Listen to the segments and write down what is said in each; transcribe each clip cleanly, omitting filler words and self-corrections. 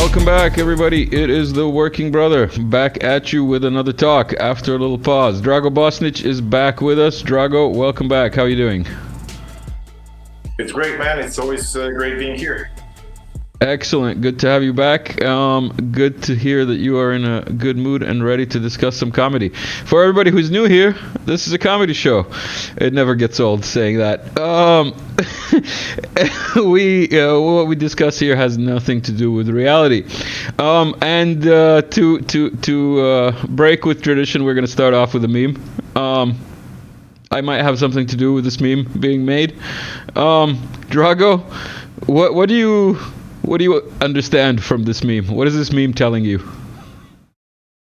Welcome back, everybody. It is the Working Brother back at you with another talk after a little pause. Drago Bosnic is back with us. Drago, welcome back. How are you doing? It's great, man. It's always great being here. Excellent. Good to have you back. Good to hear that you are in a good mood and ready to discuss some comedy. For everybody who's new here, this is a comedy show. It never gets old saying that. What we discuss here has nothing to do with reality. To break with tradition, we're going to start off with a meme. I might have something to do with this meme being made. Drago, what do you understand from this meme? What is this meme telling you?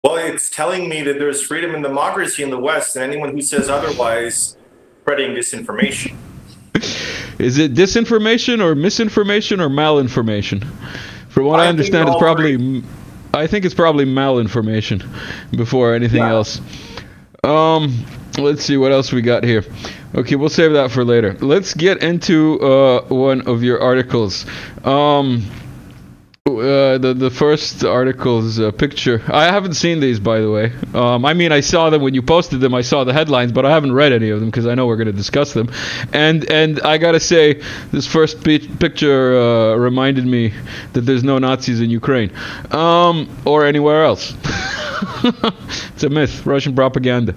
Well, it's telling me that there's freedom and democracy in the West, and anyone who says otherwise spreading disinformation. Is it disinformation or misinformation or malinformation? From what I understand, I think it's probably malinformation before anything else. Let's see what else we got here. Okay, we'll save that for later. Let's get into one of your articles. The first article's picture. I haven't seen these, by the way. I mean, I saw them when you posted them. I saw the headlines, but I haven't read any of them because I know we're going to discuss them. And I gotta say, this first picture reminded me that there's no Nazis in Ukraine or anywhere else. It's a myth, Russian propaganda,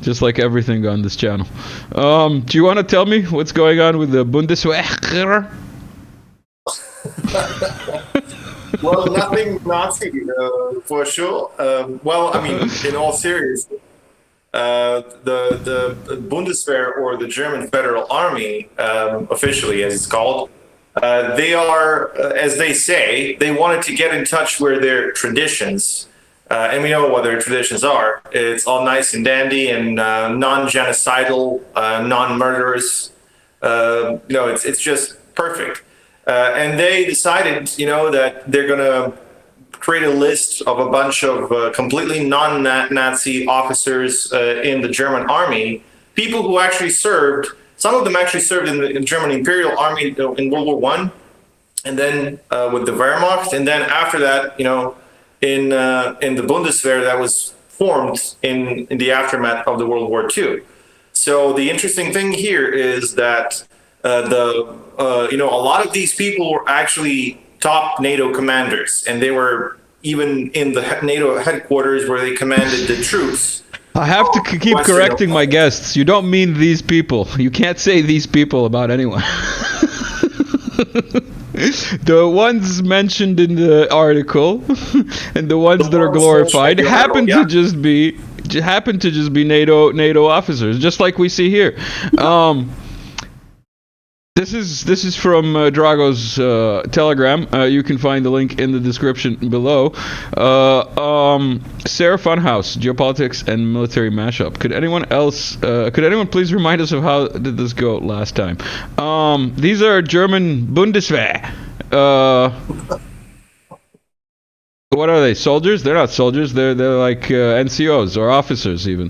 just like everything on this channel. Do you want to tell me what's going on with the Bundeswehr? Well, nothing Nazi for sure. Well, I mean, in all seriousness, the Bundeswehr, or the German Federal Army, officially as it's called, they are, as they say, they wanted to get in touch with their traditions. And we know what their traditions are. It's all nice and dandy and non-genocidal, non-murderous. It's just perfect. And they decided, that they're going to create a list of a bunch of completely non-Nazi officers in the German army, people who actually served. Some of them actually served in the German Imperial Army in World War I, and then with the Wehrmacht, and then after that, in the Bundeswehr that was formed in the aftermath of the World War II. So the interesting thing here is that a lot of these people were actually top NATO commanders, and they were even in the NATO headquarters where they commanded the troops. I have to keep correcting my guests. You don't mean these people. You can't say these people about anyone. The ones mentioned in the article and the ones that are glorified happen to just be NATO officers, just like we see here. This is from Drago's Telegram. You can find the link in the description below. Sarah Funhouse, geopolitics and military mashup. Could anyone please remind us of how did this go last time? These are German Bundeswehr. What are they? Soldiers? They're not soldiers. They're like NCOs or officers even.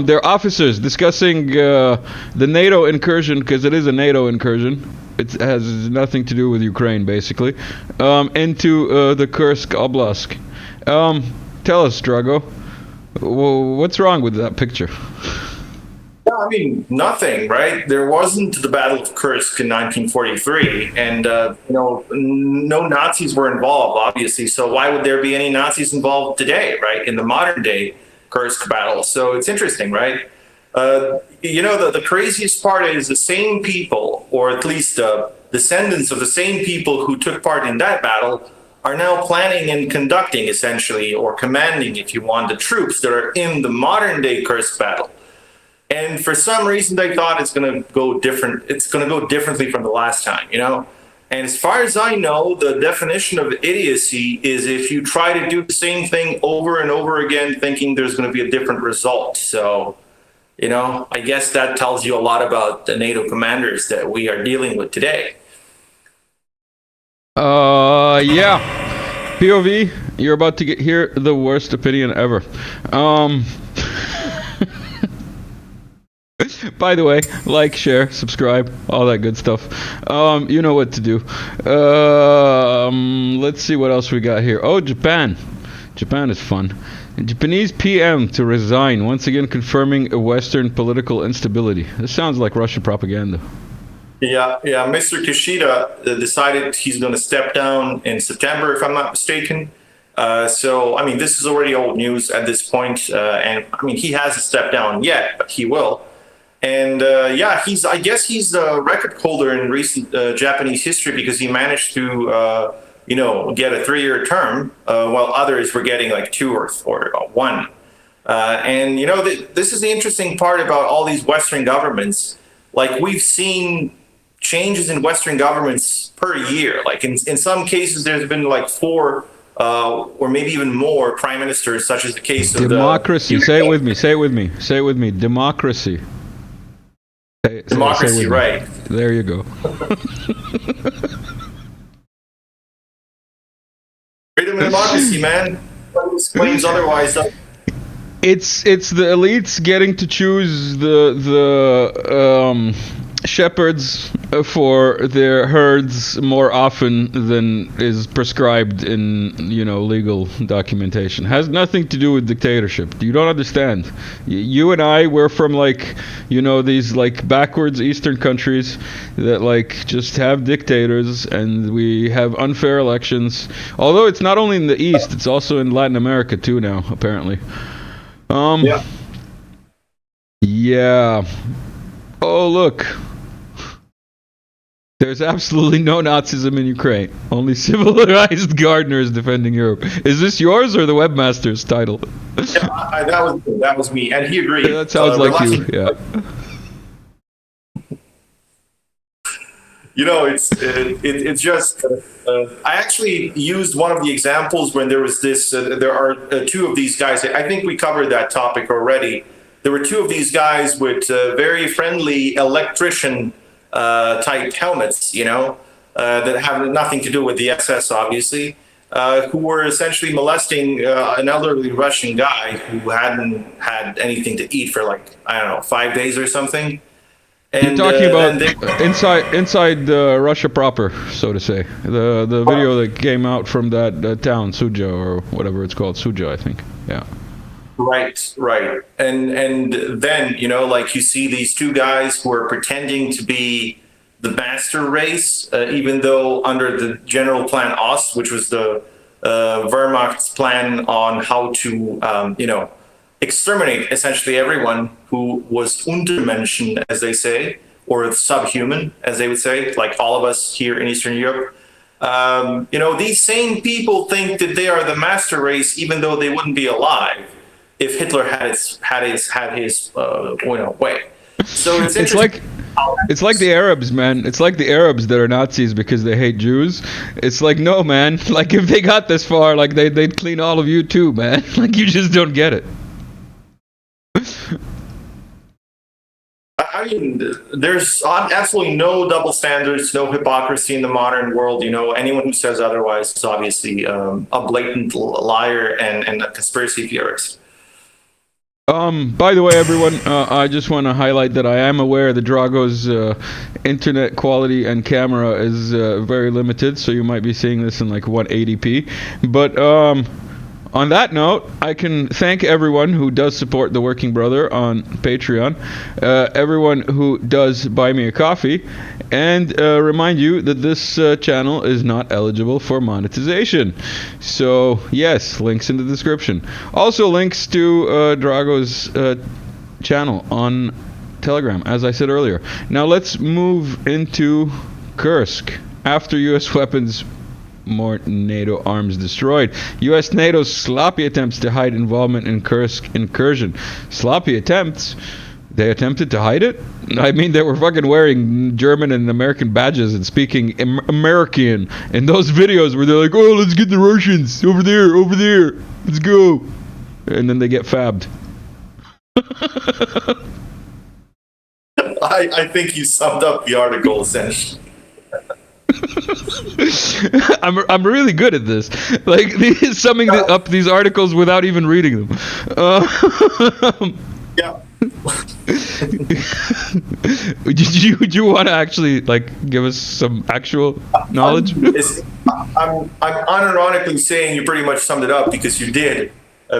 They're officers discussing the NATO incursion, because it is a NATO incursion. It has nothing to do with Ukraine, basically, into the Kursk Oblast. Tell us, Drago, what's wrong with that picture? I mean, nothing, right? There wasn't the Battle of Kursk in 1943, and no Nazis were involved, obviously. So why would there be any Nazis involved today, right? In the modern day Kursk battle. So it's interesting, right? The craziest part is the same people, or at least descendants of the same people who took part in that battle, are now planning and conducting, essentially, or commanding, if you want, the troops that are in the modern day Kursk battle. And for some reason, they thought it's going to go different. It's going to go differently from the last time, And as far as I know, the definition of idiocy is if you try to do the same thing over and over again, thinking there's going to be a different result. So, I guess that tells you a lot about the NATO commanders that we are dealing with today. Yeah. POV, you're about to hear the worst opinion ever. By the way, like, share, subscribe, all that good stuff. You know what to do. Let's see what else we got here. Oh, Japan. Japan is fun. Japanese PM to resign, once again confirming a Western political instability. This sounds like Russian propaganda. Yeah, Mr. Kishida decided he's going to step down in September, if I'm not mistaken. So, I mean, this is already old news at this point, and I mean, he hasn't stepped down yet, but he will. And yeah, I guess he's a record holder in recent Japanese history because he managed to, get a 3-year term, while others were getting like 2 or 1. And this is the interesting part about all these Western governments. Like, we've seen changes in Western governments per year. Like in some cases, there's been like 4 or maybe even more prime ministers, such as the case of democracy. Say it with me. Say it with me. Say it with me. Democracy. Democracy, say right? There you go. Freedom and democracy, man. Explains otherwise. It's the elites getting to choose the shepherds for their herds more often than is prescribed in legal documentation. Has nothing to do with dictatorship. You don't understand. You and I, we're from these backwards Eastern countries that just have dictators, and we have unfair elections. Although it's not only in the East, it's also in Latin America too now, apparently. Yeah. Oh, look. There's absolutely no Nazism in Ukraine. Only civilized gardeners defending Europe. Is this yours or the webmaster's title? Yeah, that was me, and he agreed. That sounds like you. Yeah. It's just. I actually used one of the examples when there was this. There are 2 of these guys. I think we covered that topic already. There were 2 of these guys with very friendly electrician type helmets, that have nothing to do with the SS, obviously, who were essentially molesting an elderly Russian guy who hadn't had anything to eat for 5 days or something. And, you're talking about inside Russia proper, so to say. The video that came out from that town, Suja, or whatever it's called, Suja, I think. Yeah. Right. And then, you see these 2 guys who are pretending to be the master race, even though under the General Plan Ost, which was the Wehrmacht's plan on how to, exterminate essentially everyone who was Untermenschen, as they say, or subhuman, as they would say, like all of us here in Eastern Europe. These same people think that they are the master race, even though they wouldn't be alive if Hitler had his way. So it's interesting. It's like the Arabs, man. It's like the Arabs that are Nazis because they hate Jews. It's like, no, man. Like, if they got this far, they'd clean all of you too, man. You just don't get it. I mean, there's absolutely no double standards, no hypocrisy in the modern world. Anyone who says otherwise is obviously a blatant liar and a conspiracy theorist. By the way, everyone, I just want to highlight that I am aware that Drago's internet quality and camera is very limited, so you might be seeing this in 180p. But on that note, I can thank everyone who does support The Working Brother on Patreon, everyone who does buy me a coffee, and remind you that this channel is not eligible for monetization. So, yes, links in the description. Also, links to Drago's channel on Telegram, as I said earlier. Now, let's move into Kursk. After U.S. weapons, more NATO arms destroyed. U.S. NATO's sloppy attempts to hide involvement in Kursk incursion. Sloppy attempts? They attempted to hide it? I mean, they were fucking wearing German and American badges and speaking American in those videos where they're like, oh, let's get the Russians over there, let's go. And then they get fabbed. I think you summed up the article essentially. I'm really good at this. Summing up these articles without even reading them. Yeah. Would you want to actually like give us some actual knowledge? I'm unironically saying you pretty much summed it up because you did,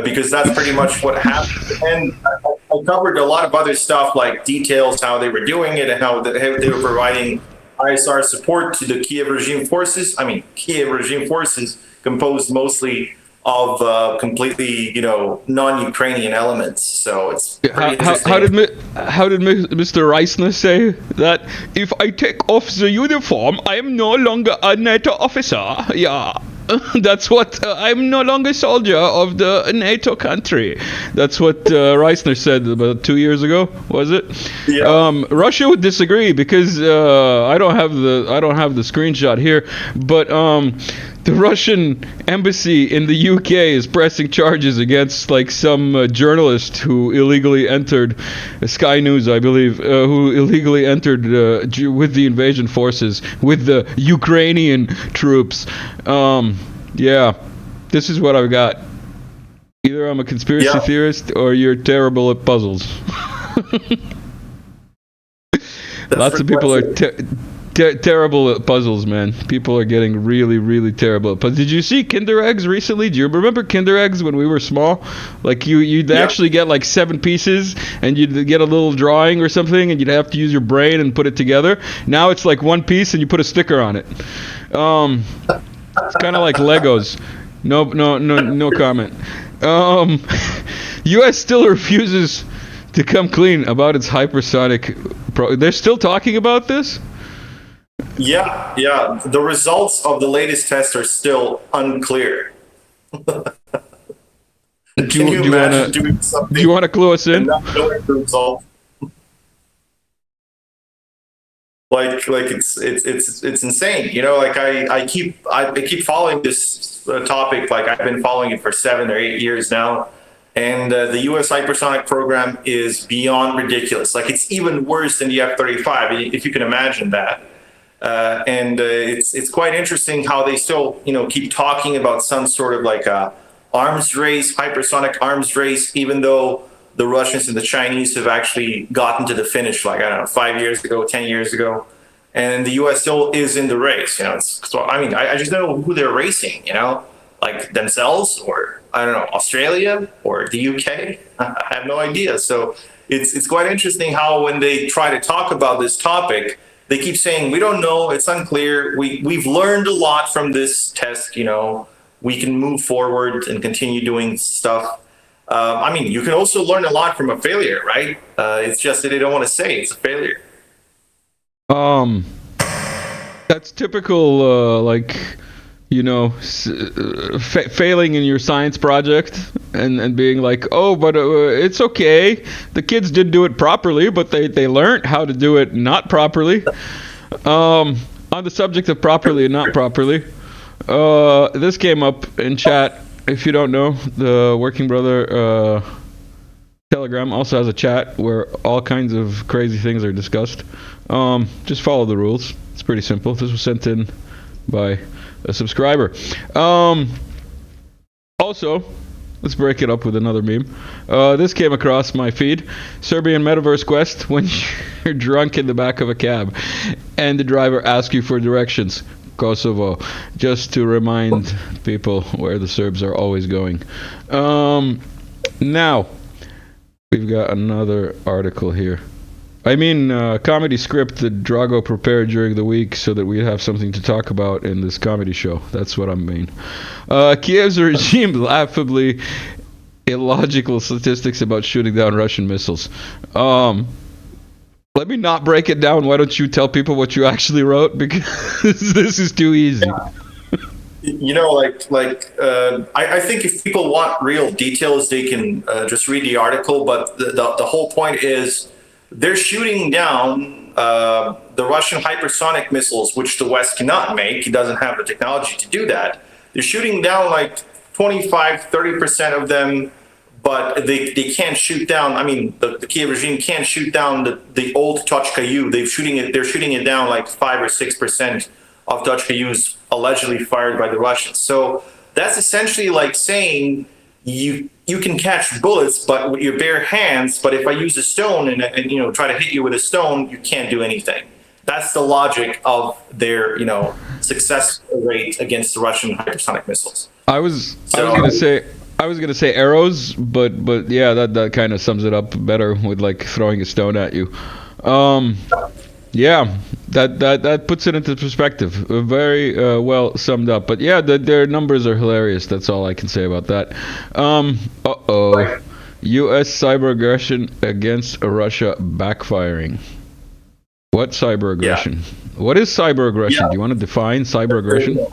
because that's pretty much what happened. And I covered a lot of other stuff like details, how they were doing it and how they were providing ISR support to the Kiev regime forces. I mean, Kiev regime forces composed mostly of completely, non-Ukrainian elements. So it's pretty interesting. How did Mr. Reisner say that if I take off the uniform, I am no longer a NATO officer? Yeah. That's what I'm no longer soldier of the NATO country. That's what Reisner said about 2 years ago, was it? Yeah. Russia would disagree because I don't have the screenshot here, but the Russian embassy in the UK is pressing charges against like some journalist who illegally entered Sky News, I believe, who illegally entered with the invasion forces, with the Ukrainian troops. Yeah, this is what I've got. Either I'm a conspiracy theorist or you're terrible at puzzles. Lots of people are terrible at puzzles, man. People are getting really, really terrible at puzzles. Did you see Kinder Eggs recently? Do you remember Kinder Eggs when we were small? Like you'd actually get like 7 pieces and you'd get a little drawing or something and you'd have to use your brain and put it together. Now it's like 1 piece and you put a sticker on it. It's kind of like Legos. No comment. U.S. still refuses to come clean about its hypersonic. They're still talking about this? Yeah. The results of the latest tests are still unclear. Do you want to clue us in? Like it's insane, like I keep following this topic. Like I've been following it for 7 or 8 years now, and the U.S. hypersonic program is beyond ridiculous. Like it's even worse than the F-35, if you can imagine that. And it's quite interesting how they still keep talking about some sort of like a arms race, hypersonic arms race, even though the Russians and the Chinese have actually gotten to the finish, like, I don't know, 5 years ago, 10 years ago. And the U.S. still is in the race, So, I mean, I just don't know who they're racing, like themselves or, I don't know, Australia or the UK. I have no idea. So it's quite interesting how when they try to talk about this topic, they keep saying, we don't know, it's unclear. We've learned a lot from this test, we can move forward and continue doing stuff. I mean, you can also learn a lot from a failure, right? It's just that they don't want to say it's a failure. That's typical, failing in your science project and being like, oh, but it's okay. The kids did do it properly, but they learned how to do it not properly. On the subject of properly and not properly, this came up in chat. If you don't know, the Working Brother Telegram also has a chat where all kinds of crazy things are discussed. Just follow the rules. It's pretty simple. This was sent in by a subscriber. Also, let's break it up with another meme. This came across my feed. Serbian Metaverse quest when you're drunk in the back of a cab and the driver asks you for directions. Kosovo, just to remind people where the Serbs are always going. Now, we've got another article here. I mean, comedy script that Drago prepared during the week so that we'd have something to talk about in this comedy show. That's what I mean. Kiev's regime laughably illogical statistics about shooting down Russian missiles. Let me not break it down. Why don't you tell people what you actually wrote? Because this is too easy. I think if people want real details, they can just read the article. But the whole point is they're shooting down the Russian hypersonic missiles, which the West cannot make. It doesn't have the technology to do that. They're shooting down like 25-30% of them. But they can't shoot down. I mean, the Kiev regime can't shoot down the old Tochka-U. They're shooting it down like 5 or 6% of Tochka-U's allegedly fired by the Russians. So that's essentially like saying you can catch bullets, but with your bare hands. But if I use a stone and try to hit you with a stone, you can't do anything. That's the logic of their success rate against the Russian hypersonic missiles. I was gonna say arrows, but yeah, that kind of sums it up better with like throwing a stone at you. Yeah, that puts it into perspective. Very well summed up. But yeah, their numbers are hilarious. That's all I can say about that. U.S. cyber aggression against Russia backfiring. What cyber aggression? Yeah. What is cyber aggression? Yeah. Do you want to define cyber aggression?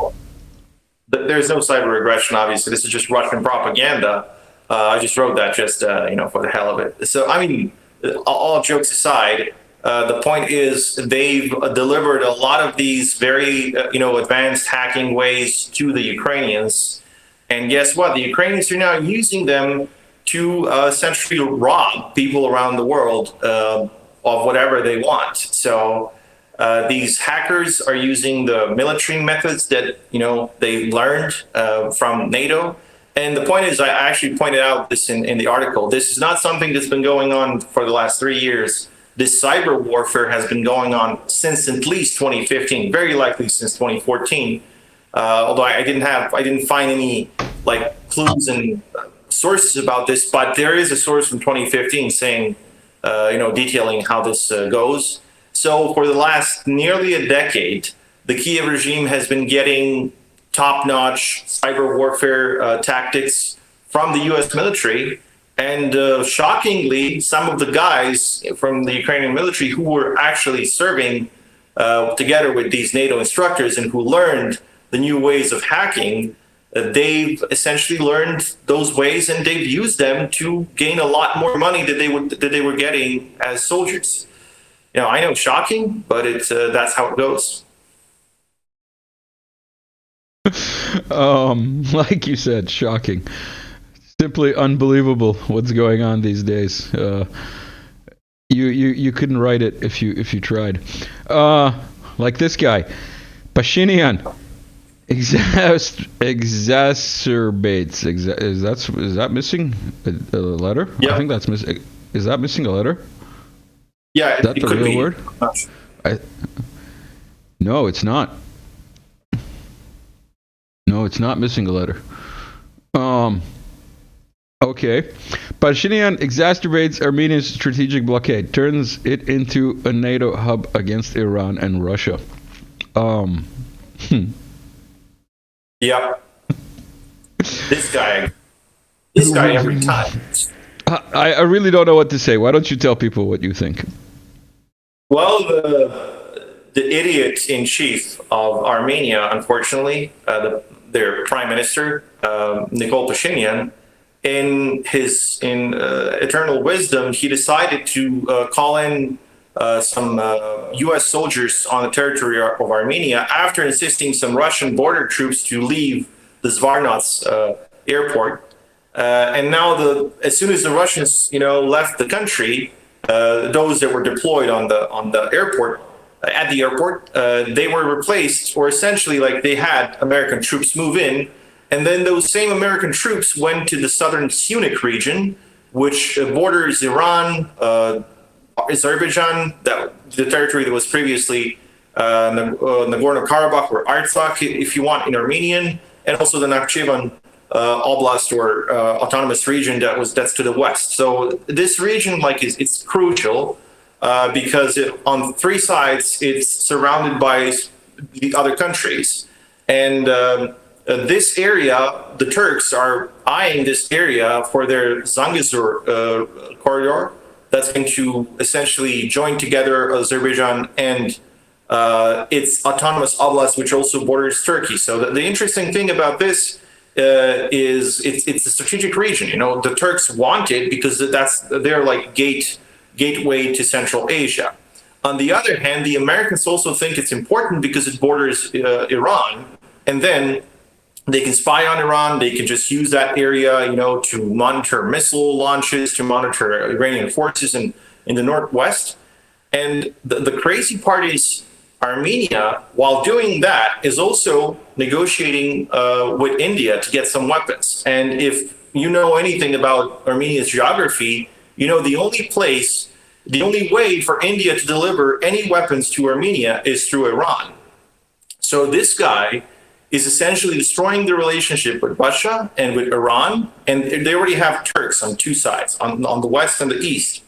There's no cyber aggression, obviously. This is just Russian propaganda. I just wrote that just for the hell of it. So, I mean, all jokes aside, the point is they've delivered a lot of these very, advanced hacking ways to the Ukrainians. And guess what? The Ukrainians are now using them to essentially rob people around the world of whatever they want. So these hackers are using the military methods that, they learned from NATO. And the point is, I actually pointed out this in the article, this is not something that's been going on for the last 3 years. This cyber warfare has been going on since at least 2015, very likely since 2014. Although I didn't find any clues and sources about this, but there is a source from 2015 saying, detailing how this goes. So for the last nearly a decade, the Kiev regime has been getting top-notch cyber warfare tactics from the U.S. military. And shockingly, some of the guys from the Ukrainian military who were actually serving together with these NATO instructors and who learned the new ways of hacking, they've essentially learned those ways and they've used them to gain a lot more money that they were getting as soldiers. I know, shocking, but it's that's how it goes. Like you said, shocking. Simply unbelievable what's going on these days. You couldn't write it if you tried. Like this guy, Pashinyan exacerbates. Is that missing a letter? Yeah. I think that's missing. Is that missing a letter? Yeah, is that the real word? No, it's not. No, it's not missing a letter. Okay. Pashinyan exacerbates Armenia's strategic blockade, turns it into a NATO hub against Iran and Russia. Yeah. This guy every time. I really don't know what to say. Why don't you tell people what you think? Well, the idiot in chief of Armenia, unfortunately, their prime minister, Nikol Pashinyan, in eternal wisdom, he decided to call in some U.S. soldiers on the territory of Armenia after insisting some Russian border troops to leave the Zvartnots airport. And now, as soon as the Russians, left the country, those that were deployed on the airport, at the airport, they were replaced, or essentially, they had American troops move in. And then those same American troops went to the southern Syunik region, which borders Iran, Azerbaijan, the territory that was previously Nagorno-Karabakh or Artsakh, if you want, in Armenian, and also the Nakhchivan Oblast or autonomous region that's to the west. So this region, it's crucial because on three sides it's surrounded by the other countries, and this area, the Turks are eyeing this area for their Zangezur corridor that's going to essentially join together Azerbaijan and its autonomous oblast, which also borders Turkey. So the interesting thing about this is it's a strategic region. The Turks want it because that's their gateway to Central Asia. On the other hand, the Americans also think it's important because it borders Iran, and then they can spy on Iran. They can just use that area, to monitor missile launches, to monitor Iranian forces in the northwest. And the crazy part is Armenia, while doing that, is also negotiating with India to get some weapons. And if you know anything about Armenia's geography, you know the only way for India to deliver any weapons to Armenia is through Iran. So this guy is essentially destroying the relationship with Russia and with Iran, and they already have Turks on two sides, on the west and the east.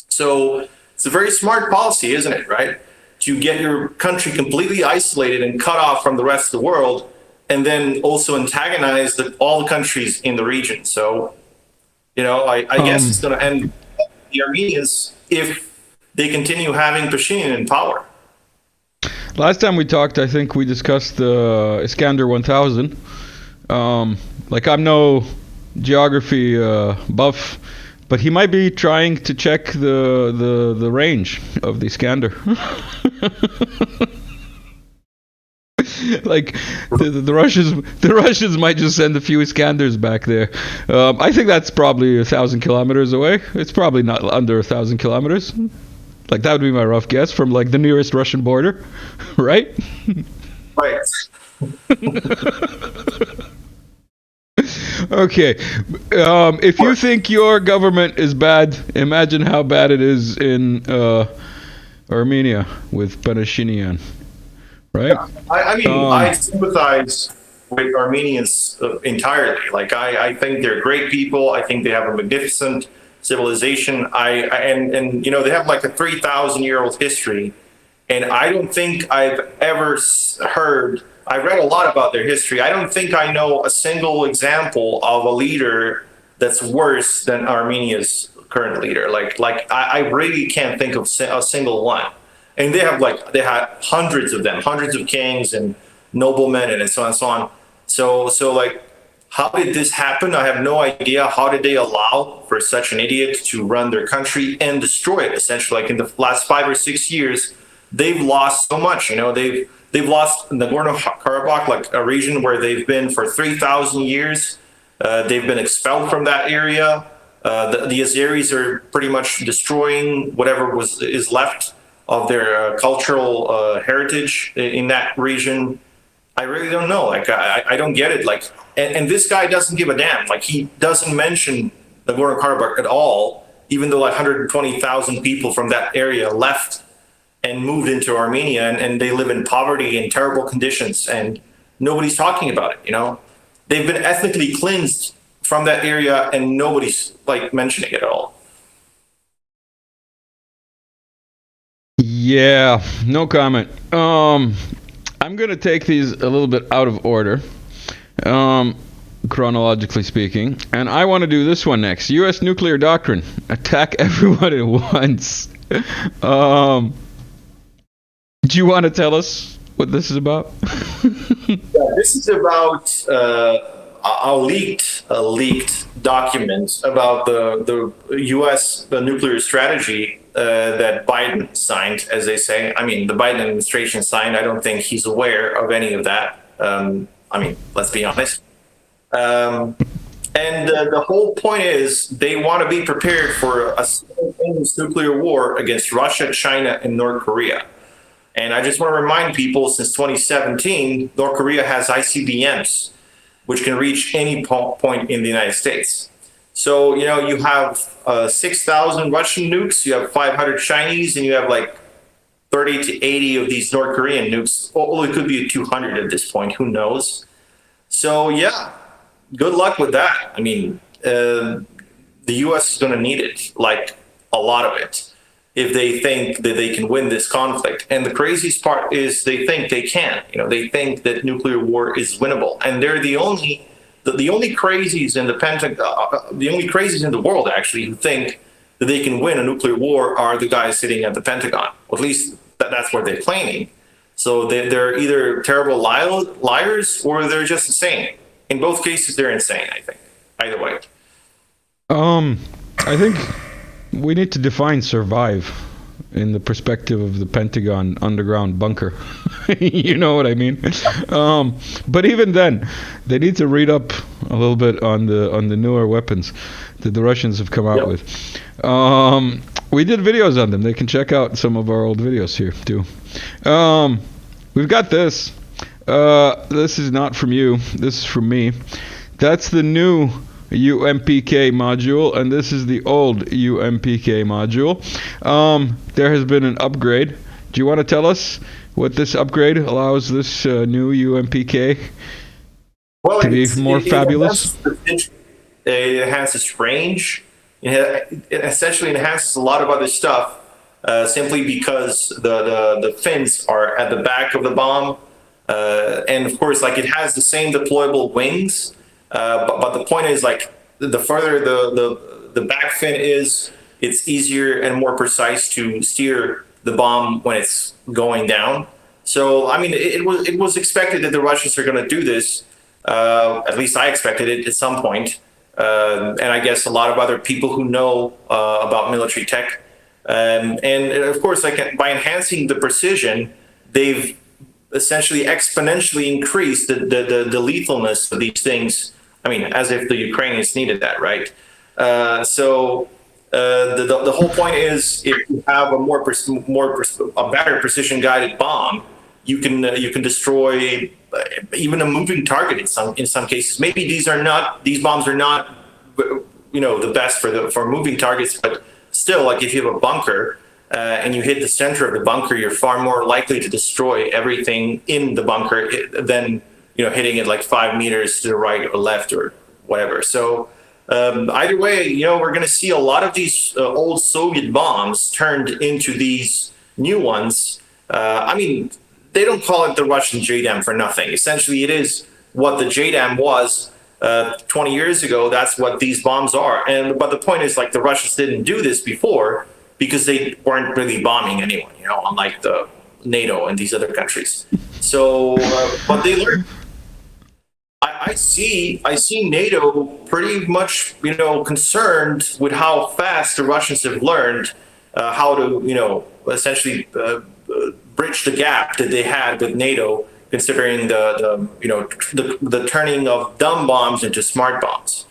So it's a very smart policy, isn't it, right? To get your country completely isolated and cut off from the rest of the world, and then also antagonize all the countries in the region. So, you know, I guess it's going to end the Armenians if they continue having Pashinyan in power. Last time we talked, I think we discussed the Iskander 1000. Like, I'm no geography buff, but he might be trying to check the range of the Iskander. Like the Russians might just send a few Iskanders back there. I think that's probably 1,000 kilometers away. It's probably not under 1,000 kilometers. Like, that would be my rough guess from like the nearest Russian border, right? Right. Okay. If you think your government is bad, imagine how bad it is in Armenia with Pashinyan, right? Yeah. I mean, I sympathize with Armenians entirely. Like, I think they're great people. I think they have a magnificent civilization. And you know, they have like a 3,000-year-old history, and I don't think I've ever heard. I read a lot about their history. I don't think I know a single example of a leader that's worse than Armenia's current leader. Like I really can't think of a single one. And they had hundreds of them, hundreds of kings and noblemen and so on and so on. So like, how did this happen? I have no idea. How did they allow for such an idiot to run their country and destroy it? Essentially, like in the last 5 or 6 years, they've lost so much. You know, they've lost Nagorno-Karabakh, like a region where they've been for 3,000 years. They've been expelled from that area. The Azeris are pretty much destroying whatever is left of their cultural heritage in that region. I really don't know. Like, I don't get it. Like, and this guy doesn't give a damn. Like, he doesn't mention Nagorno-Karabakh at all, even though like 120,000 people from that area left and moved into Armenia, and they live in poverty and terrible conditions, and nobody's talking about it. You know, they've been ethnically cleansed from that area, and nobody's like mentioning it at all. Yeah, no comment. I'm gonna take these a little bit out of order, chronologically speaking, and I want to do this one next. U.S. Nuclear Doctrine: attack everyone at once. Do you want to tell us what this is about? Yeah, this is about a leaked document about the U.S. nuclear strategy that Biden signed, as they say. I mean, the Biden administration signed. I don't think he's aware of any of that. I mean, let's be honest. And the whole point is they want to be prepared for a simultaneous nuclear war against Russia, China, and North Korea. And I just want to remind people, since 2017, North Korea has ICBMs, which can reach any point in the United States. So, you know, you have 6,000 Russian nukes, you have 500 Chinese, and you have like 30 to 80 of these North Korean nukes. Well, it could be 200 at this point, who knows? So, yeah, good luck with that. I mean, the U.S. is going to need it, like a lot of it, if they think that they can win this conflict. And the craziest part is they think they can. You know, they think that nuclear war is winnable, and they're the only crazies in the Pentagon, the only crazies in the world actually who think that they can win a nuclear war are the guys sitting at the Pentagon. Or at least that's what they're claiming. So they're either terrible liars or they're just insane. In both cases, they're insane, I think. Either way. I think we need to define survive in the perspective of the Pentagon underground bunker. You know what I mean? But even then, they need to read up a little bit on the newer weapons that the Russians have come out with. We did videos on them. They can check out some of our old videos here too. We've got this. This is not from you. This is from me. That's the new UMPK module, and this is the old UMPK module. There has been an upgrade. Do you want to tell us what this upgrade allows this new UMPK to be more fabulous? It enhances range. It essentially enhances a lot of other stuff simply because the fins are at the back of the bomb. And of course, like, it has the same deployable wings, but the point is, like, the further the back fin is, it's easier and more precise to steer the bomb when it's going down. So, I mean, it was expected that the Russians are going to do this. At least I expected it at some point. And I guess a lot of other people who know about military tech. And of course, like, by enhancing the precision, they've essentially exponentially increased the lethalness of these things. I mean, as if the Ukrainians needed that, right? So the whole point is, if you have a better precision guided bomb, you can destroy even a moving target in some cases. Maybe these bombs are not, the best for moving targets, but still, like, if you have a bunker and you hit the center of the bunker, you're far more likely to destroy everything in the bunker than hitting it like 5 meters to the right or left or whatever. So either way, we're going to see a lot of these old Soviet bombs turned into these new ones. I mean, they don't call it the Russian JDAM for nothing. Essentially, it is what the JDAM was 20 years ago. That's what these bombs are. But the point is, like, the Russians didn't do this before because they weren't really bombing anyone, unlike the NATO and these other countries. So, but they learned. I see NATO pretty much, concerned with how fast the Russians have learned how to, essentially bridge the gap that they had with NATO, considering the turning of dumb bombs into smart bombs.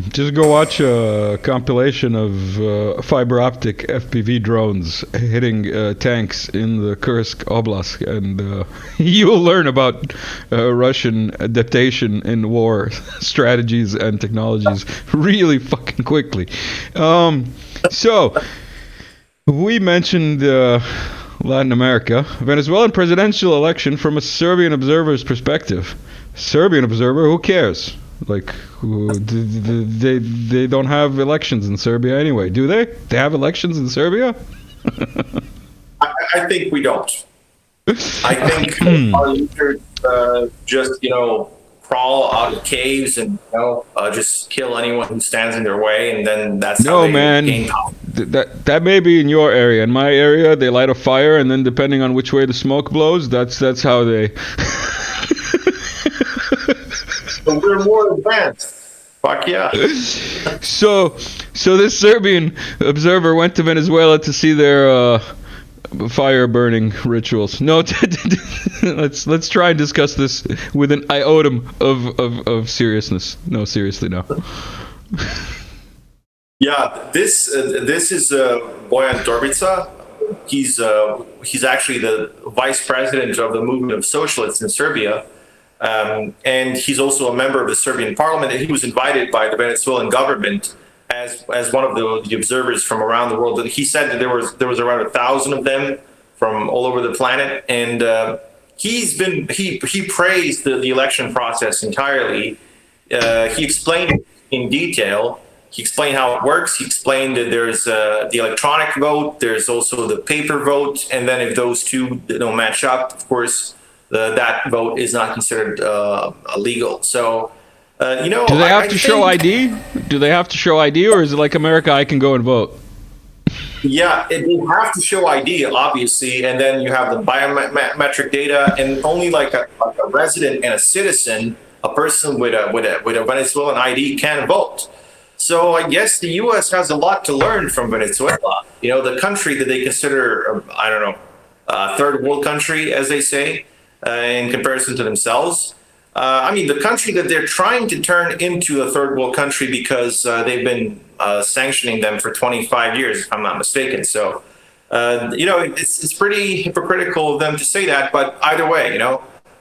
Just go watch a compilation of fiber optic FPV drones hitting tanks in the Kursk Oblast, and you'll learn about Russian adaptation in war strategies and technologies really fucking quickly. So, we mentioned Latin America, Venezuelan presidential election from a Serbian observer's perspective. Serbian observer, who cares? Like, they don't have elections in Serbia anyway, do they? They have elections in Serbia? I think we don't. I think our leaders just, crawl out of caves and just kill anyone who stands in their way, and then that's how they gain power. That may be in your area. In my area, they light a fire, and then depending on which way the smoke blows, that's how they. But we're more advanced. Fuck yeah. So this Serbian observer went to Venezuela to see their fire burning rituals. No, let's try and discuss this with an iota of seriousness. No, seriously, no. Yeah, this is Bojan Torbica. He's actually the vice president of the movement of socialists in Serbia. And he's also a member of the Serbian parliament, and he was invited by the Venezuelan government as one of the observers from around the world. He said that there was around 1,000 of them from all over the planet, and he praised the election process entirely. He explained in detail. He explained how it works. He explained that there's the electronic vote, there's also the paper vote, and then if those two don't match up, of course, that vote is not considered illegal. So, do they have to show ID? Do they have to show ID, or is it like America? I can go and vote. Yeah, they have to show ID, obviously, and then you have the biometric data, and only like a resident and a citizen, a person with a Venezuelan ID, can vote. So I guess the U.S. has a lot to learn from Venezuela. The country that they consider, a third world country, as they say. In comparison to themselves. The country that they're trying to turn into a third world country because they've been sanctioning them for 25 years, if I'm not mistaken. So, it's pretty hypocritical of them to say that. But either way,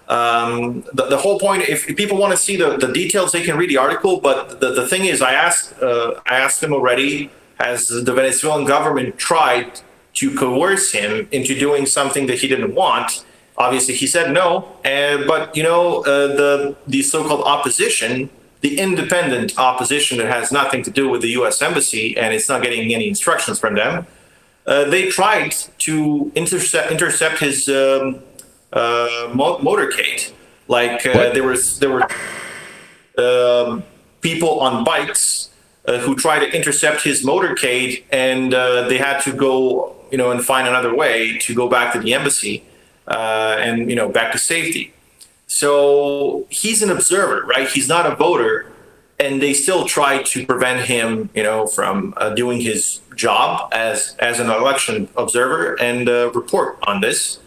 The whole point, if people want to see the details, they can read the article. But the thing is, I asked him already, has the Venezuelan government tried to coerce him into doing something that he didn't want? Obviously, he said no. But, the so-called opposition, the independent opposition that has nothing to do with the U.S. Embassy, and it's not getting any instructions from them, they tried to intercept his motorcade. Like there were people on bikes who tried to intercept his motorcade, and they had to go, and find another way to go back to the embassy and back to safety. So he's an observer, right? He's not a voter, and they still try to prevent him, from doing his job as an election observer and report on this.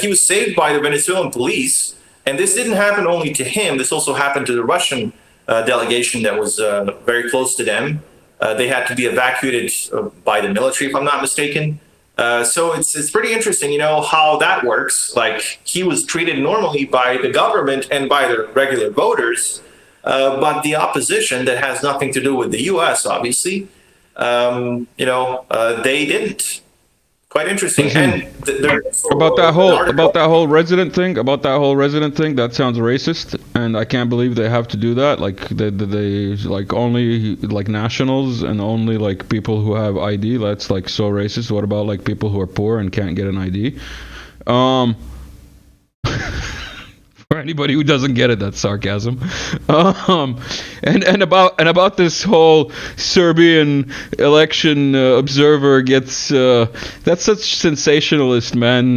He was saved by the Venezuelan police, and this didn't happen only to him. This also happened to the Russian delegation that was very close to them. They had to be evacuated by the military, if I'm not mistaken. So it's pretty interesting, how that works. Like, he was treated normally by the government and by the regular voters, but the opposition that has nothing to do with the U.S., obviously, they didn't. Quite interesting. And about that whole resident thing. That sounds racist, and I can't believe they have to do that. Like they like only like nationals and only like people who have ID. That's like so racist. What about like people who are poor and can't get an ID? For anybody who doesn't get it, that's sarcasm. And about this whole Serbian election observer gets that's such sensationalist, man.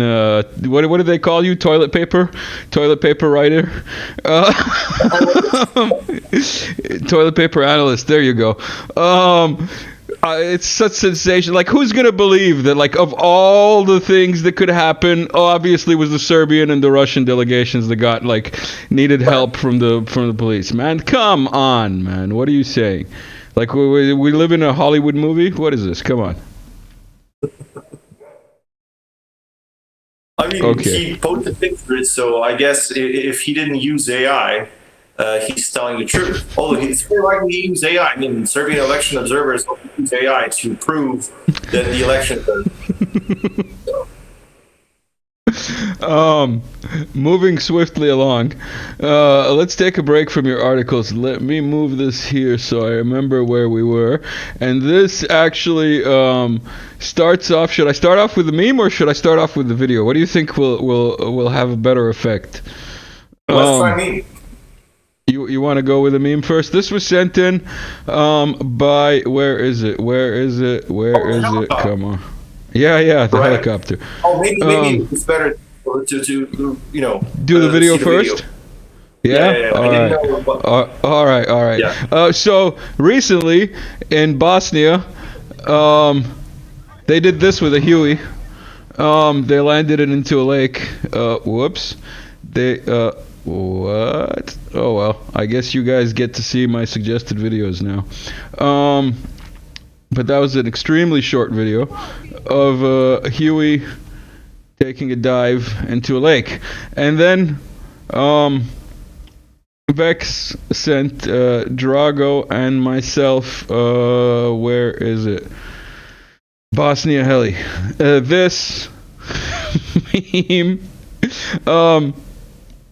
What do they call you? Toilet paper writer. Toilet paper analyst. There you go. It's such sensation. Like, who's gonna believe that? Like, of all the things that could happen, obviously was the Serbian and the Russian delegations that got needed help from the police. Man, come on, man. What are you saying? Like, we live in a Hollywood movie? What is this? Come on. I mean, okay. He posted pictures, so I guess if he didn't use AI. He's telling the truth. Although he's very likely to use AI. I mean, Serbian election observers use AI to prove that the election. Moving swiftly along. Let's take a break from your articles. Let me move this here so I remember where we were. And this actually starts off. Should I start off with the meme or should I start off with the video? What do you think will have a better effect? Let's try meme. You want to go with a meme first? This was sent in by where is it? Come on. Yeah, the helicopter. Oh, maybe it's better to do the video first. Yeah. All right. Yeah. So recently in Bosnia, they did this with a Huey. They landed it into a lake. Whoops. What? Oh well, I guess you guys get to see my suggested videos now. But that was an extremely short video of Huey taking a dive into a lake. And then Vex sent Drago and myself, where is it? Bosnia Heli. This meme,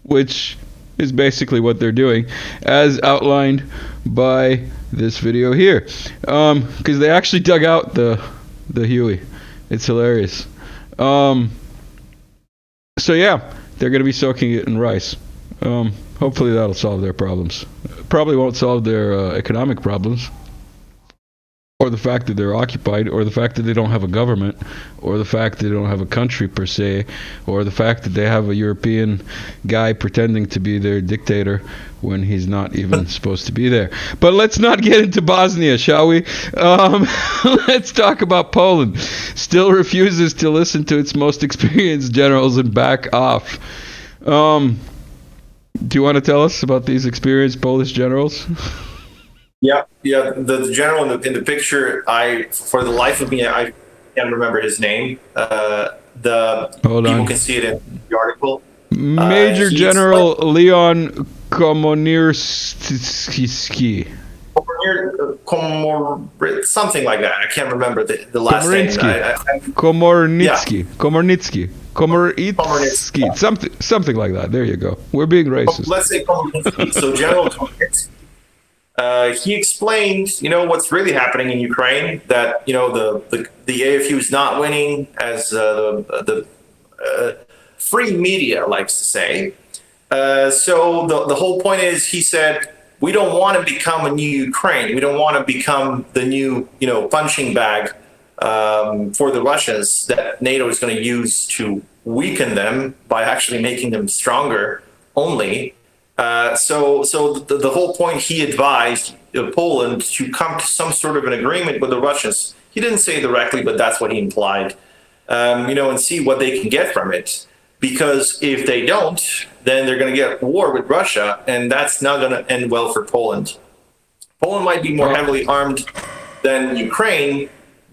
which is basically what they're doing, as outlined by this video here. Because they actually dug out the Huey. It's hilarious. So yeah, they're going to be soaking it in rice. Hopefully that'll solve their problems. Probably won't solve their economic problems, or the fact that they're occupied, or the fact that they don't have a government, or the fact that they don't have a country per se, or the fact that they have a European guy pretending to be their dictator when he's not even supposed to be there. But let's not get into Bosnia, shall we? Let's talk about Poland. Still refuses to listen to its most experienced generals and back off. Do you want to tell us about these experienced Polish generals? Yeah. The general in the picture, for the life of me, I can't remember his name. People can see it in the article. Major He General Leon Komornitsky. Something like that. I can't remember the last name. Komornitsky. Yeah. Komornitsky. Something like that. There you go. We're being racist. Let's say Komornitsky. So General Komornitsky. He explained, what's really happening in Ukraine. That the AFU is not winning, as the free media likes to say. So the whole point is, he said, we don't want to become a new Ukraine. We don't want to become the new, punching bag for the Russians that NATO is going to use to weaken them by actually making them stronger only. So the whole point, he advised Poland to come to some sort of an agreement with the Russians. He didn't say directly, but that's what he implied, and see what they can get from it. Because if they don't, then they're going to get war with Russia, and that's not going to end well for Poland. Poland might be more heavily armed than Ukraine,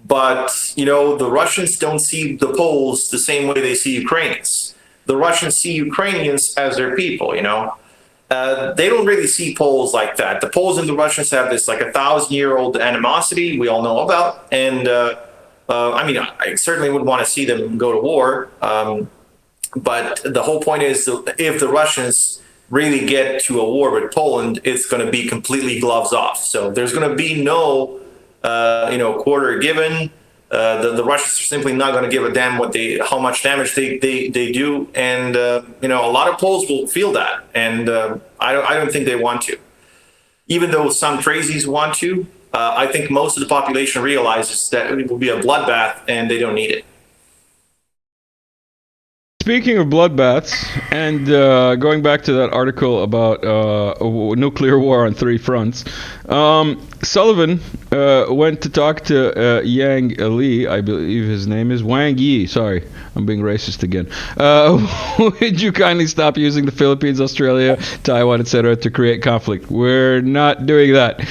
but, the Russians don't see the Poles the same way they see Ukrainians. The Russians see Ukrainians as their people, They don't really see Poles like that. The Poles and the Russians have this 1,000-year-old animosity we all know about. And, I certainly wouldn't want to see them go to war. But the whole point is, if the Russians really get to a war with Poland, it's going to be completely gloves off. So there's going to be no, quarter given. The Russians are simply not going to give a damn how much damage they do, and a lot of Poles will feel that, and I don't think they want to. Even though some crazies want to, I think most of the population realizes that it will be a bloodbath, and they don't need it. Speaking of bloodbaths, and going back to that article about nuclear war on three fronts, Sullivan went to talk to Yang Li, I believe his name is, Wang Yi, sorry, I'm being racist again. Would you kindly stop using the Philippines, Australia, Taiwan, etc. to create conflict? We're not doing that.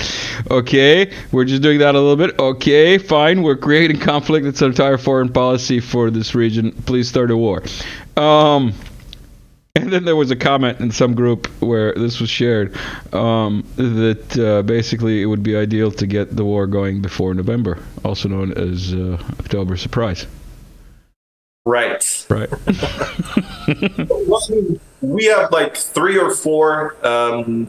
Okay, we're just doing that a little bit. Okay, fine, we're creating conflict. It's an entire foreign policy for this region. Please start a war. And then there was a comment in some group where this was shared, that basically it would be ideal to get the war going before November, also known as October Surprise. Right. We have 3 or 4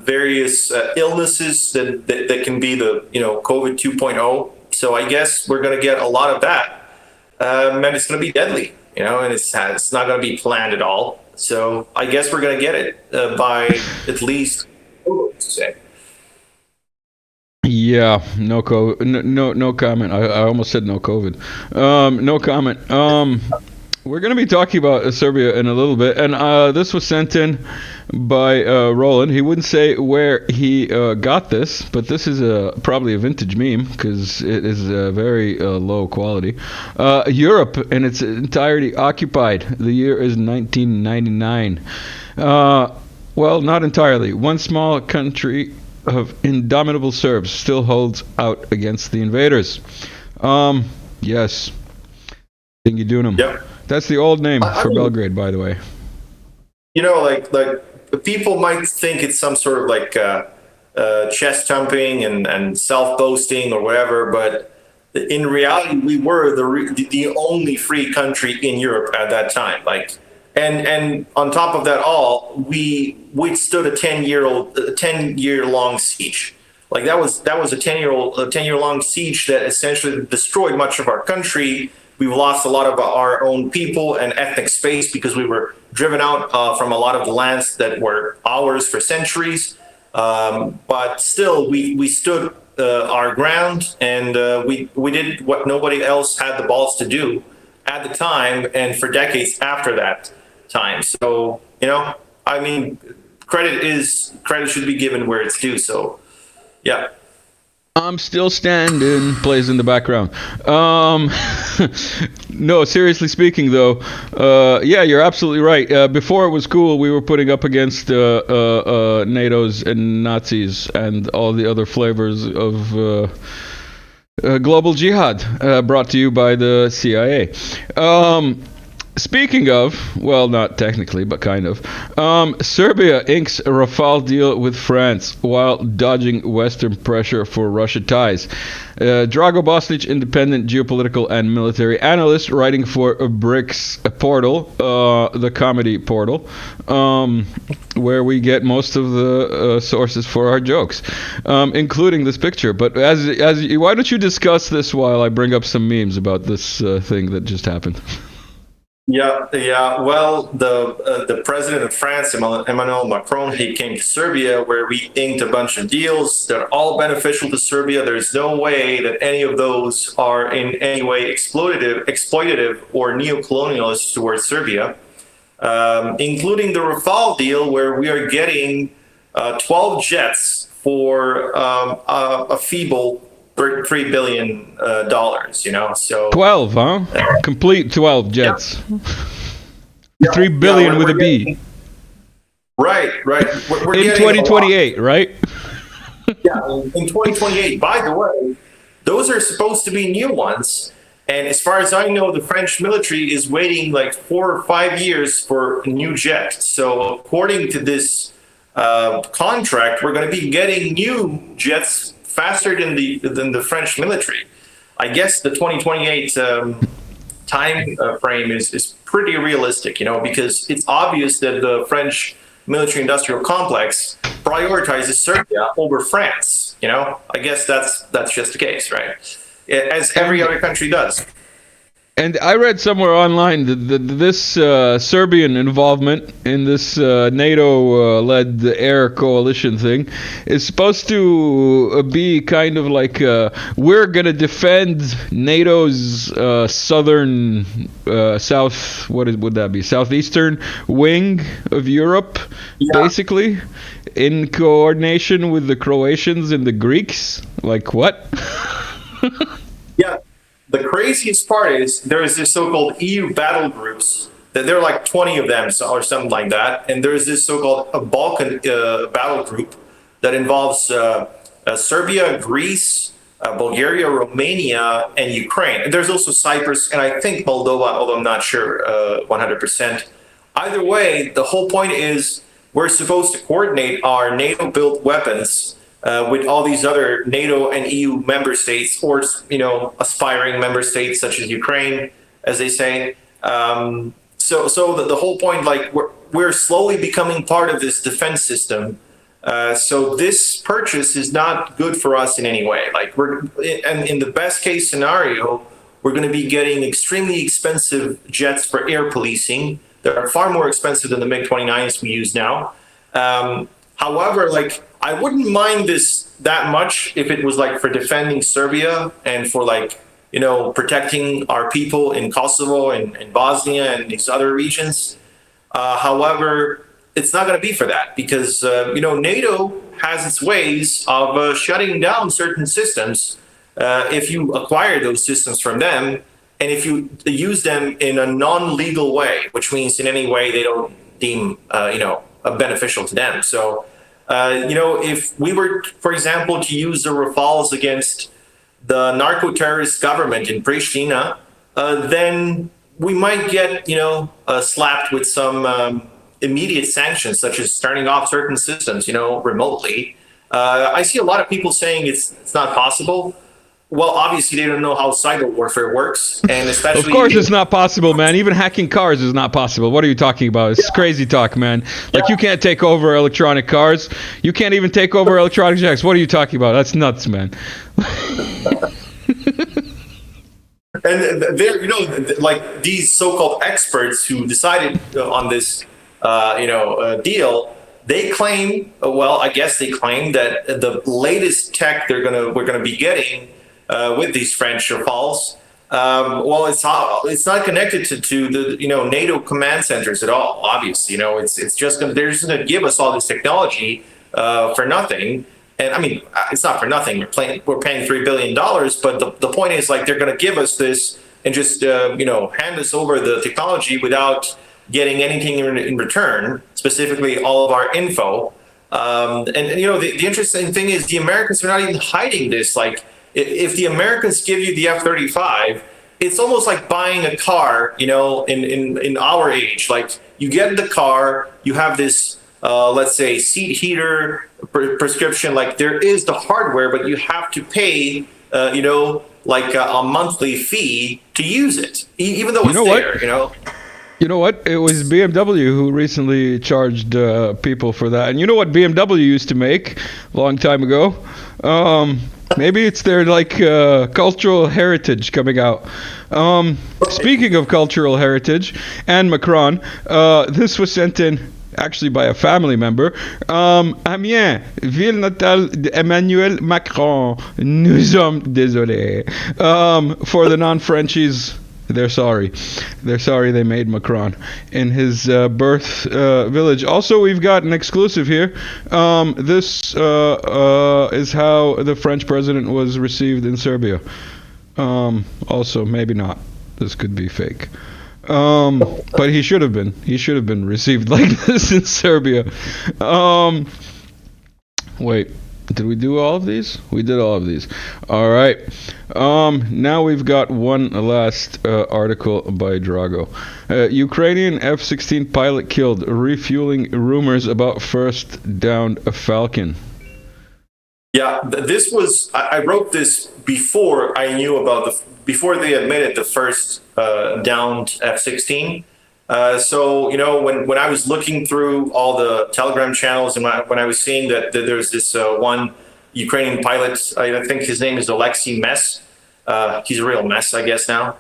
various illnesses that can be the COVID 2.0. So I guess we're going to get a lot of that, and it's going to be deadly. And it's not going to be planned at all. So I guess we're going to get it by at least, say. Yeah, no comment. I almost said no COVID. No comment. We're going to be talking about Serbia in a little bit, and this was sent in by Roland. He wouldn't say where he got this, but this is probably a vintage meme because it is very low quality. Europe in its entirety occupied. The year is 1999. Well, not entirely. One small country of indomitable Serbs still holds out against the invaders. Yes. Thingy-Dunum. Yep. That's the old name for Belgrade, by the way. People might think it's some sort of chest thumping and self-boasting or whatever, but in reality, we were the only free country in Europe at that time. And on top of that all, we withstood a 10-year-long siege. That was a 10-year-long siege that essentially destroyed much of our country. We've lost a lot of our own people and ethnic space because we were driven out from a lot of the lands that were ours for centuries. But still, we stood our ground, and we did what nobody else had the balls to do at the time and for decades after that time. So, credit should be given where it's due. So, yeah. I'm still standing plays in the background. No, seriously speaking, though, yeah, you're absolutely right. Before it was cool, we were putting up against NATO's and Nazis and all the other flavors of global jihad brought to you by the CIA. Speaking of, well, not technically, but kind of, Serbia inks a Rafal deal with France while dodging Western pressure for Russia ties. Drago Bosnic, independent geopolitical and military analyst, writing for a BRICS portal, the comedy portal, where we get most of the sources for our jokes, including this picture. But why don't you discuss this while I bring up some memes about this thing that just happened? Yeah. Well, the president of France, Emmanuel Macron, he came to Serbia, where we inked a bunch of deals that are all beneficial to Serbia. There's no way that any of those are in any way exploitative or neo-colonialist towards Serbia, including the Rafal deal, where we are getting 12 jets for a feeble $3 billion, so 12, huh? Complete 12 jets. Yeah. 3 billion with a B. Right. We're In 2028, right? Yeah, in 2028. By the way, those are supposed to be new ones. And as far as I know, the French military is waiting like 4 or 5 years for a new jet. So according to this contract, we're going to be getting new jets faster than the French military. I guess the 2028 time frame is pretty realistic, because it's obvious that the French military-industrial complex prioritizes Serbia over France. I guess that's just the case, right? As every other country does. And I read somewhere online that this Serbian involvement in this NATO-led air coalition thing is supposed to be kind of like we're going to defend NATO's southern, would that be? Southeastern wing of Europe, basically, in coordination with the Croatians and the Greeks. Like what? Yeah. The craziest part is there is this so-called EU battle groups, that there are like 20 of them or something like that. And there's this so-called Balkan battle group that involves Serbia, Greece, Bulgaria, Romania, and Ukraine. And there's also Cyprus and I think Moldova, although I'm not sure 100%. Either way, the whole point is we're supposed to coordinate our NATO-built weapons with all these other NATO and EU member states, or aspiring member states such as Ukraine, as they say. So the whole point, like we're slowly becoming part of this defense system. So this purchase is not good for us in any way. Like and in the best case scenario, we're going to be getting extremely expensive jets for air policing that are far more expensive than the MiG-29s we use now. However, like I wouldn't mind this that much if it was like for defending Serbia and for like, protecting our people in Kosovo and Bosnia and these other regions. However, it's not going to be for that because, NATO has its ways of shutting down certain systems if you acquire those systems from them and if you use them in a non-legal way, which means in any way they don't deem, beneficial to them. So, if we were, for example, to use the Rafals against the narco-terrorist government in Pristina, then we might get, slapped with some immediate sanctions, such as turning off certain systems, remotely. I see a lot of people saying it's not possible. Well, obviously, they don't know how cyber warfare works, and especially... Of course it's not possible, man. Even hacking cars is not possible. What are you talking about? It's crazy talk, man. Like, you can't take over electronic cars. You can't even take over electronic jacks. What are you talking about? That's nuts, man. And there, like these so-called experts who decided on this, deal, they claim, I guess they claim that the latest tech we're gonna be getting with these French Rafals, it's not connected to the NATO command centers at all. Obviously, it's just they're just gonna give us all this technology for nothing. And I mean, it's not for nothing. We're paying $3 billion, but the point is, like, they're going to give us this and just hand us over the technology without getting anything in return. Specifically, all of our info. The interesting thing is the Americans are not even hiding this. Like, if the Americans give you the F-35, it's almost like buying a car, you know, in our age. Like you get the car, you have this, let's say, seat heater prescription. Like there is the hardware, but you have to pay, you know, like a monthly fee to use it, even though it's there, you know. You know what? It was BMW who recently charged people for that. And you know what BMW used to make a long time ago? Maybe it's their like cultural heritage coming out. Speaking of cultural heritage and Macron, this was sent in actually by a family member. Amiens, ville natale d'Emmanuel Macron. Nous sommes désolés. For the non-Frenchies, they're sorry. They're sorry they made Macron in his birth village. Also, we've got an exclusive here. This is how the French president was received in Serbia. Also, maybe not. This could be fake. But he should have been. He should have been received like this in Serbia. Wait. Did we do all of these? We did all of these. All right. Now we've got one last article by Drago. Ukrainian F-16 pilot killed, refueling rumors about first downed Falcon. Yeah, this was, I wrote this before I knew about before they admitted the first downed F-16. So, you know, when I was looking through all the Telegram channels and when I was seeing that there's this one Ukrainian pilot, I think his name is Alexei Mess. He's a real mess, I guess now.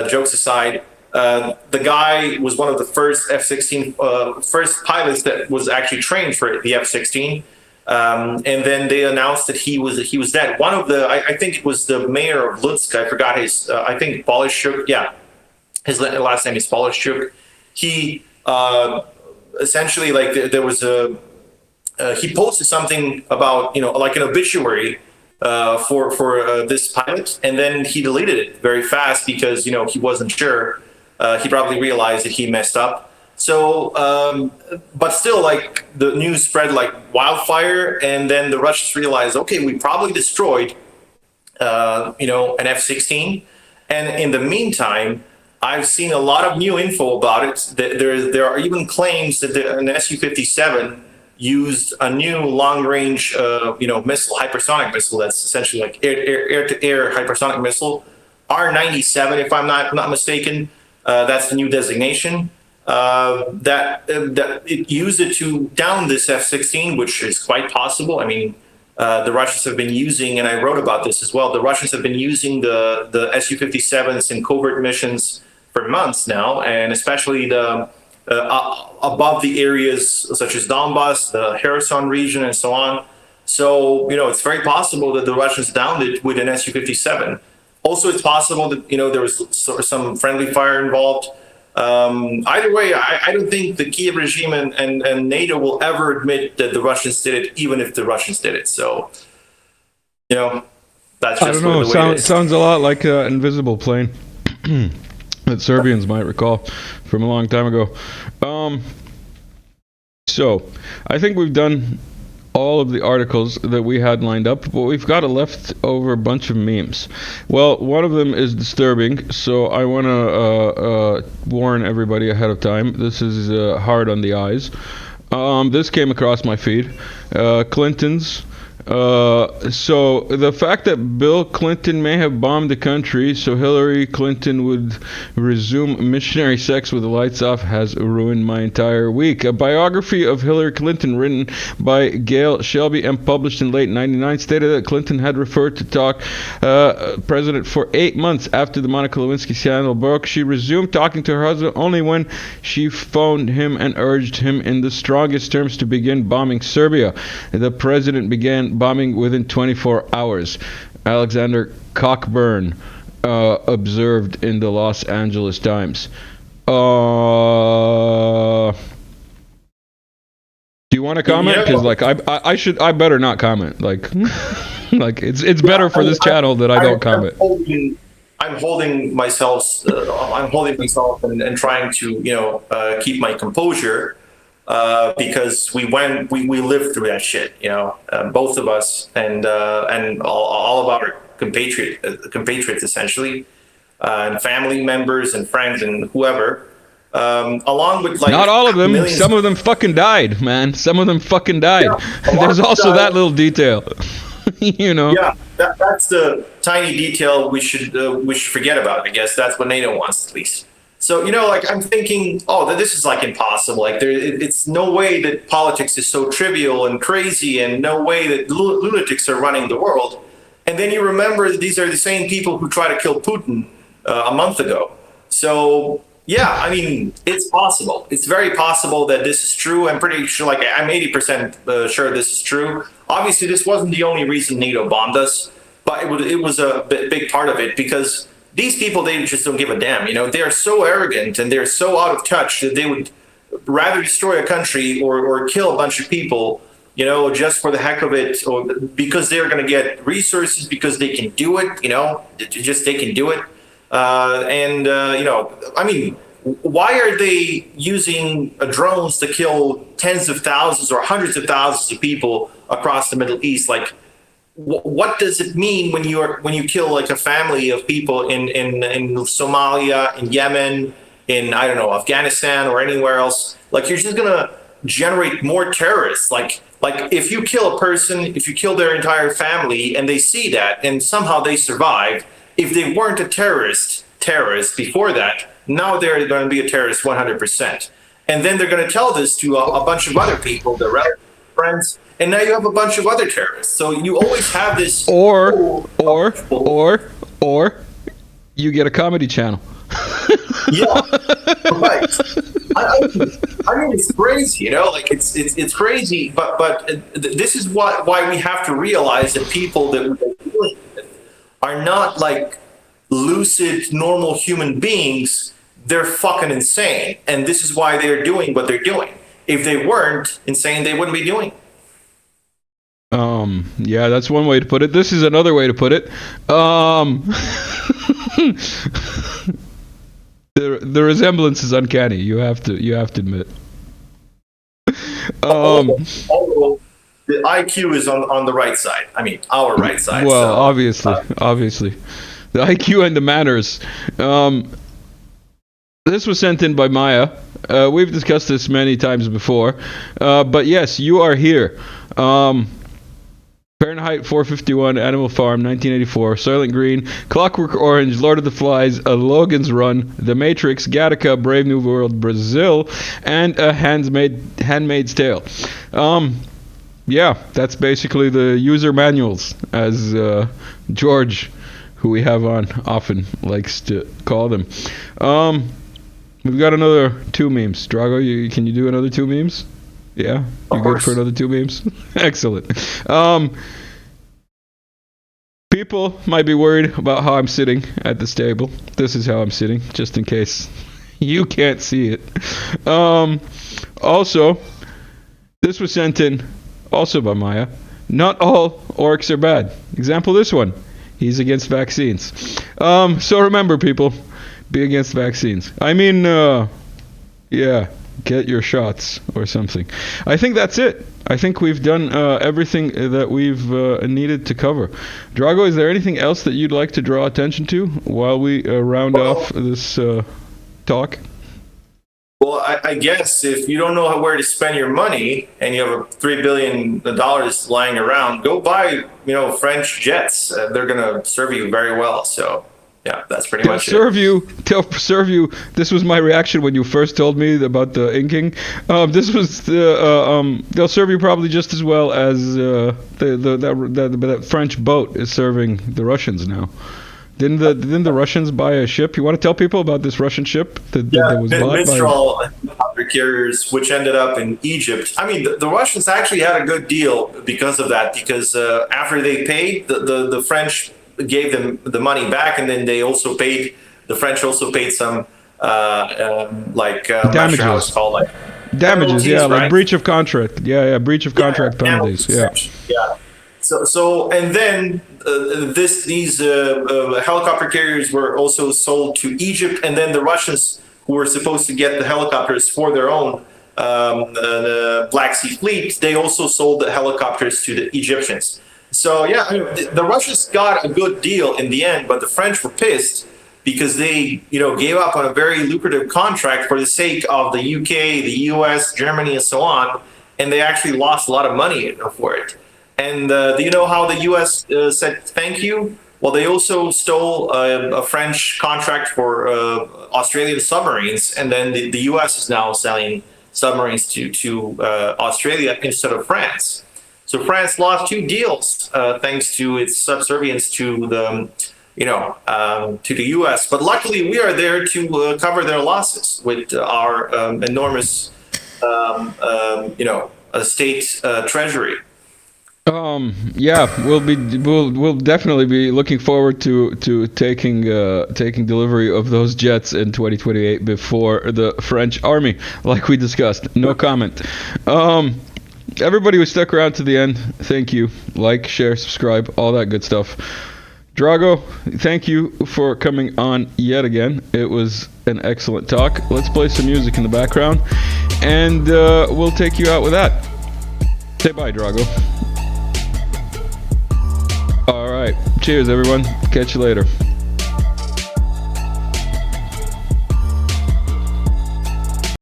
Jokes aside, the guy was one of the first F-16, first pilots that was actually trained for the F-16. And then they announced that he was dead. One of the, I think it was the mayor of Lutsk, I forgot his, I think Polishchuk, yeah. His last name is Polishchuk. He essentially, like, there was he posted something about, you know, like an obituary for this pilot, and then he deleted it very fast because, you know, he wasn't sure. He probably realized that he messed up. So, but still, like, the news spread like wildfire, and then the Russians realized, okay, we probably destroyed, you know, an F-16, and in the meantime, I've seen a lot of new info about it. There are even claims that an Su-57 used a new long-range, you know, missile, hypersonic missile. That's essentially like air-to-air hypersonic missile, R-97, if I'm not mistaken. That's the new designation. That it used it to down this F-16, which is quite possible. I mean, the Russians have been using, and I wrote about this as well, the Russians have been using the Su-57s in covert missions for months now, and especially the above the areas such as Donbass, the Kherson region, and so on. So, you know, it's very possible that the Russians downed it with an Su-57. Also, it's possible that, you know, there was some friendly fire involved. Either way, I don't think the Kiev regime and NATO will ever admit that the Russians did it, even if the Russians did it. So, you know, that's just the way it is. Sounds a lot like an invisible plane that Serbians might recall from a long time ago. So, I think we've done all of the articles that we had lined up, but we've got a leftover bunch of memes. Well, one of them is disturbing, so I want to warn everybody ahead of time. This is hard on the eyes. This came across my feed. Clinton's. So the fact that Bill Clinton may have bombed the country so Hillary Clinton would resume missionary sex with the lights off has ruined my entire week. A biography of Hillary Clinton written by Gail Shelby and published in late '99 stated that Clinton had referred to talk president for 8 months after the Monica Lewinsky scandal broke. She resumed talking to her husband only when she phoned him and urged him in the strongest terms to begin bombing Serbia. The president began bombing within 24 hours. Alexander Cockburn observed in the Los Angeles Times. Do you want to comment? Because like I better not comment. Like like it's better for this channel that I don't comment. I'm holding myself and trying to, you know, keep my composure. Because we lived through that shit, you know, both of us and all of our compatriots essentially. and family members and friends and whoever, along with like not all of them. millions. Some of them fucking died, man. Some of them fucking died. Yeah, There's also that little detail. You know. Yeah, that's the tiny detail we should forget about. I guess that's what NATO wants, at least. So, you know, like I'm thinking, oh, this is like impossible. Like it's no way that politics is so trivial and crazy, and no way that lunatics are running the world. And then you remember that these are the same people who tried to kill Putin a month ago. So, yeah, I mean, it's possible. It's very possible that this is true. I'm pretty sure, like I'm 80% sure this is true. Obviously, this wasn't the only reason NATO bombed us, but it was a big part of it, because these people, they just don't give a damn. You know, they are so arrogant and they're so out of touch that they would rather destroy a country or kill a bunch of people, you know, just for the heck of it, or because they're going to get resources, because they can do it, you know, just they can do it. You know, I mean, why are they using drones to kill tens of thousands or hundreds of thousands of people across the Middle East? Like, what does it mean when you kill like a family of people in Somalia, in Yemen, in, I don't know, Afghanistan or anywhere else? Like, you're just gonna generate more terrorists. Like if you kill a person, if you kill their entire family, and they see that and somehow they survive, if they weren't a terrorist before that, now they're going to be a terrorist 100%. And then they're going to tell this to a bunch of other people, their relatives, friends, and now you have a bunch of other terrorists. So you always have this. Or you get a comedy channel. Yeah, right. I mean, it's crazy, you know, like it's crazy, but this is why we have to realize that people that we're dealing with are not like lucid, normal human beings. They're fucking insane, and this is why they're doing what they're doing. If they weren't insane, they wouldn't be doing it. Yeah, that's one way to put it. This is another way to put it. The resemblance is uncanny. You have to admit. Although the IQ is on the right side. I mean, our right side. Well, so, obviously, the IQ and the manners. This was sent in by Maya. We've discussed this many times before, but yes, you are here. Fahrenheit 451, Animal Farm, 1984, Soylent Green, Clockwork Orange, Lord of the Flies, A Logan's Run, The Matrix, Gattaca, Brave New World, Brazil, and A Handmaid's Tale. Yeah, that's basically the user manuals, as George, who we have on often, likes to call them. We've got another 2 memes. Drago, can you do another 2 memes? Yeah, you good for another 2 memes? Excellent. People might be worried about how I'm sitting at this table. This is how I'm sitting, just in case you can't see it. Also, this was sent in also by Maya. Not all orcs are bad. Example, this one. He's against vaccines. So remember, people, be against vaccines. I mean, yeah. Get your shots or something. I think that's it. I think we've done everything that we've needed to cover. Drago, is there anything else that you'd like to draw attention to while we round off this talk? Well, I guess if you don't know where to spend your money and you have $3 billion lying around, go buy, French jets. They're going to serve you very well. So. Yeah, that's pretty much it. They'll serve you. This was my reaction when you first told me about the inking. This was they'll serve you probably just as well as that French boat is serving the Russians now. Didn't the Russians buy a ship? You want to tell people about this Russian ship that was bought Mistral helicopter carriers, which ended up in Egypt. I mean, the Russians actually had a good deal because of that. Because after they paid, the French gave them the money back, and then the French also paid some damages. How it's called, like damages, penalties, yeah, right? Like breach of contract, breach of contract penalties, yeah. So and then these helicopter carriers were also sold to Egypt, and then the Russians, who were supposed to get the helicopters for their own the Black Sea Fleet, they also sold the helicopters to the Egyptians. So, the Russians got a good deal in the end, but the French were pissed because they, gave up on a very lucrative contract for the sake of the UK, the US, Germany, and so on, and they actually lost a lot of money for it. And do you know how the US said thank you? Well, they also stole a French contract for Australian submarines, and then the US is now selling submarines to Australia instead of France. So France lost 2 deals thanks to its subservience to the, to the U.S. But luckily, we are there to cover their losses with our enormous, state treasury. Yeah, we'll definitely be looking forward to taking delivery of those jets in 2028 before the French army, like we discussed. No comment. Everybody who stuck around to the end, thank you. Like, share, subscribe, all that good stuff. Drago, thank you for coming on yet again. It was an excellent talk. Let's play some music in the background, and we'll take you out with that. Say bye, Drago. All right. Cheers, everyone. Catch you later.